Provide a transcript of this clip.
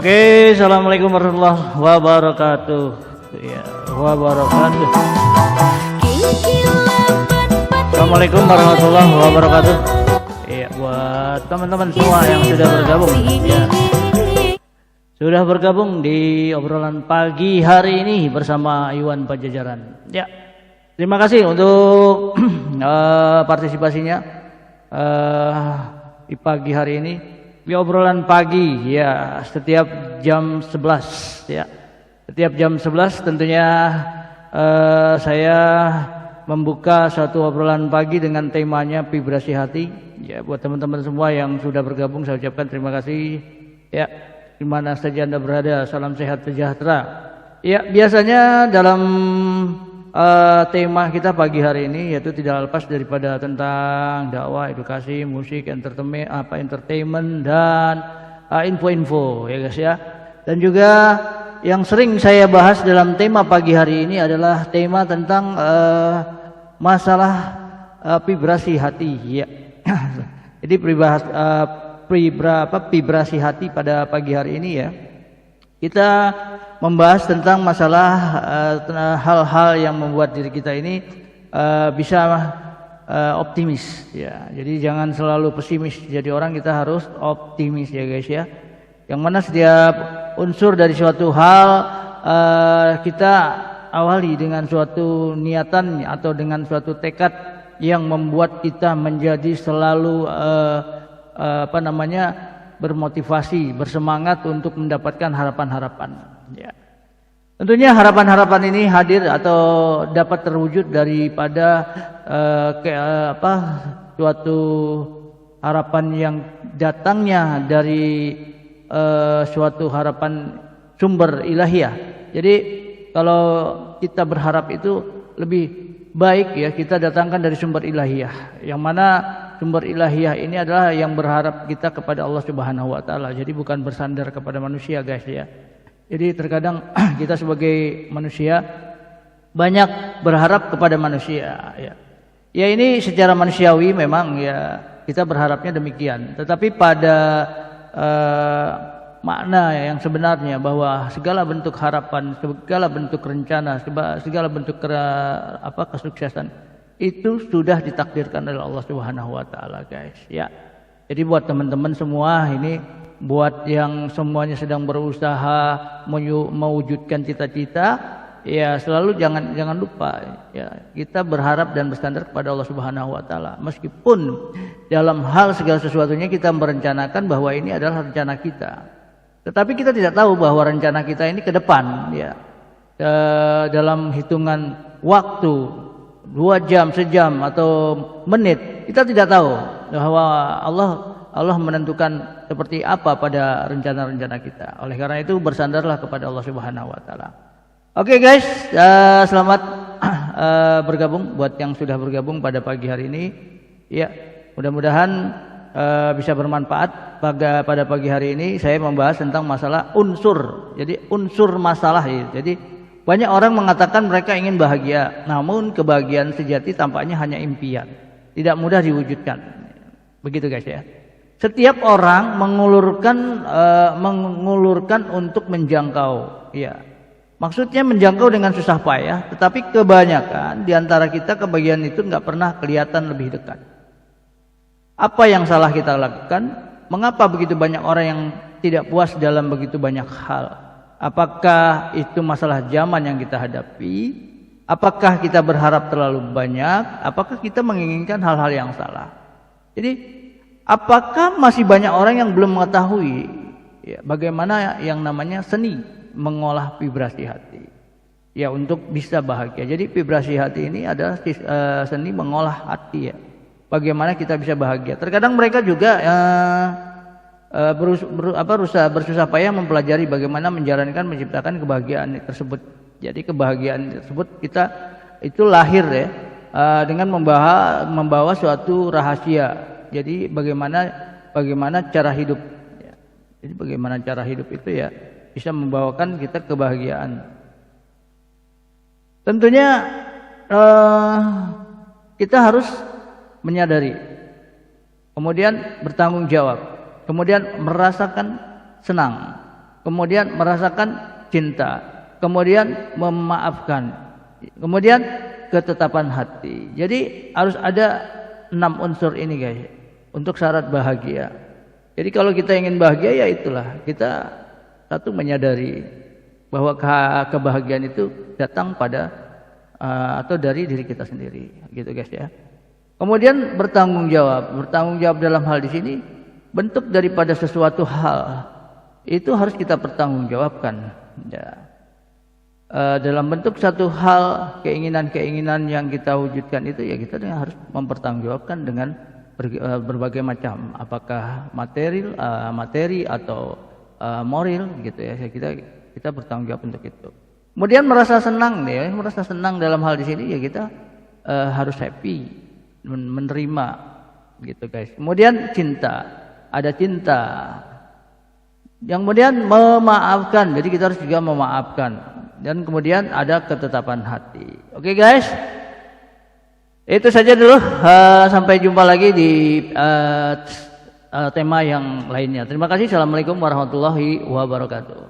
Oke, assalamualaikum warahmatullahi wabarakatuh. Ya, wabarakatuh. Assalamualaikum warahmatullahi wabarakatuh. Ya, buat teman-teman semua yang sudah bergabung, ya, sudah bergabung di obrolan pagi hari ini bersama Iwan Pajajaran. Ya, terima kasih untuk partisipasinya di pagi hari ini. Di obrolan pagi ya setiap jam 11 ya. Setiap jam 11 tentunya saya membuka satu obrolan pagi dengan temanya vibrasi hati. Ya, buat teman-teman semua yang sudah bergabung saya ucapkan terima kasih ya. Di mana saja Anda berada, salam sehat sejahtera. Ya, biasanya dalam tema kita pagi hari ini yaitu tidak lepas daripada tentang dakwah, edukasi, musik, entertainment dan info-info ya guys ya. Dan juga yang sering saya bahas dalam tema pagi hari ini adalah tema tentang masalah vibrasi hati ya. Jadi vibrasi hati pada pagi hari ini ya. Kita membahas tentang masalah hal-hal yang membuat diri kita ini bisa optimis ya. Jadi jangan selalu pesimis. Jadi orang kita harus optimis ya guys ya. Yang mana setiap unsur dari suatu hal kita awali dengan suatu niatan atau dengan suatu tekad yang membuat kita menjadi selalu bermotivasi, bersemangat untuk mendapatkan harapan-harapan. Ya. Tentunya harapan-harapan ini hadir atau dapat terwujud daripada suatu harapan yang datangnya dari suatu harapan sumber ilahiyah. Jadi kalau kita berharap itu lebih baik ya kita datangkan dari sumber ilahiyah. Yang mana sumber ilahiyah ini adalah yang berharap kita kepada Allah Subhanahu wa taala. Jadi bukan bersandar kepada manusia guys ya. Jadi terkadang kita sebagai manusia banyak berharap kepada manusia ya. Ya ini secara manusiawi memang ya kita berharapnya demikian. Tetapi pada makna yang sebenarnya bahwa segala bentuk harapan, segala bentuk rencana, segala bentuk kesuksesan itu sudah ditakdirkan oleh Allah Subhanahu wa taala guys ya. Jadi buat teman-teman semua ini, buat yang semuanya sedang berusaha mewujudkan cita-cita ya, selalu jangan lupa ya, kita berharap dan bersandar kepada Allah Subhanahu wa taala. Meskipun dalam hal segala sesuatunya kita merencanakan bahwa ini adalah rencana kita. Tetapi kita tidak tahu bahwa rencana kita ini ke depan ya. Dalam hitungan waktu 2 jam, sejam atau menit, kita tidak tahu bahwa Allah menentukan seperti apa pada rencana-rencana kita. Oleh karena itu bersandarlah kepada Allah Subhanahu wa taala. Oke guys, selamat bergabung buat yang sudah bergabung pada pagi hari ini. Ya, mudah-mudahan bisa bermanfaat pada pagi hari ini. Saya membahas tentang masalah unsur. Jadi unsur masalah ya. Jadi banyak orang mengatakan mereka ingin bahagia, namun kebahagiaan sejati tampaknya hanya impian, tidak mudah diwujudkan. Begitu guys ya. Setiap orang mengulurkan untuk menjangkau, ya. Maksudnya menjangkau dengan susah payah, tetapi kebanyakan di antara kita kebahagiaan itu nggak pernah kelihatan lebih dekat. Apa yang salah kita lakukan? Mengapa begitu banyak orang yang tidak puas dalam begitu banyak hal? Apakah itu masalah zaman yang kita hadapi? Apakah kita berharap terlalu banyak? Apakah kita menginginkan hal-hal yang salah? Jadi, apakah masih banyak orang yang belum mengetahui ya, bagaimana yang namanya seni mengolah vibrasi hati? Ya, untuk bisa bahagia. Jadi, vibrasi hati ini adalah seni mengolah hati ya. Bagaimana kita bisa bahagia? Terkadang mereka juga bersusah payah mempelajari bagaimana menciptakan kebahagiaan tersebut. Jadi kebahagiaan tersebut kita itu lahir ya dengan membawa suatu rahasia. Jadi bagaimana cara hidup. Ya. Jadi bagaimana cara hidup itu ya bisa membawakan kita kebahagiaan. Tentunya kita harus menyadari, kemudian bertanggung jawab, kemudian merasakan senang, kemudian merasakan cinta, kemudian memaafkan, kemudian ketetapan hati. Jadi harus ada 6 unsur ini guys untuk syarat bahagia. Jadi kalau kita ingin bahagia ya itulah kita satu menyadari bahwa kebahagiaan itu datang pada atau dari diri kita sendiri, gitu guys ya. Kemudian bertanggung jawab dalam hal di sini bentuk daripada sesuatu hal itu harus kita pertanggungjawabkan. Ya. Dalam bentuk satu hal keinginan-keinginan yang kita wujudkan itu ya kita harus mempertanggungjawabkan dengan berbagai macam, apakah materi atau moral gitu ya. Kita bertanggung jawab untuk itu. Kemudian merasa senang nih ya, merasa senang dalam hal di sini ya kita harus happy, menerima gitu guys. Kemudian cinta, ada cinta. Yang kemudian memaafkan, jadi kita harus juga memaafkan. Dan kemudian ada ketetapan hati. Oke guys, itu saja dulu. Sampai jumpa lagi di tema yang lainnya. Terima kasih. Assalamualaikum warahmatullahi wabarakatuh.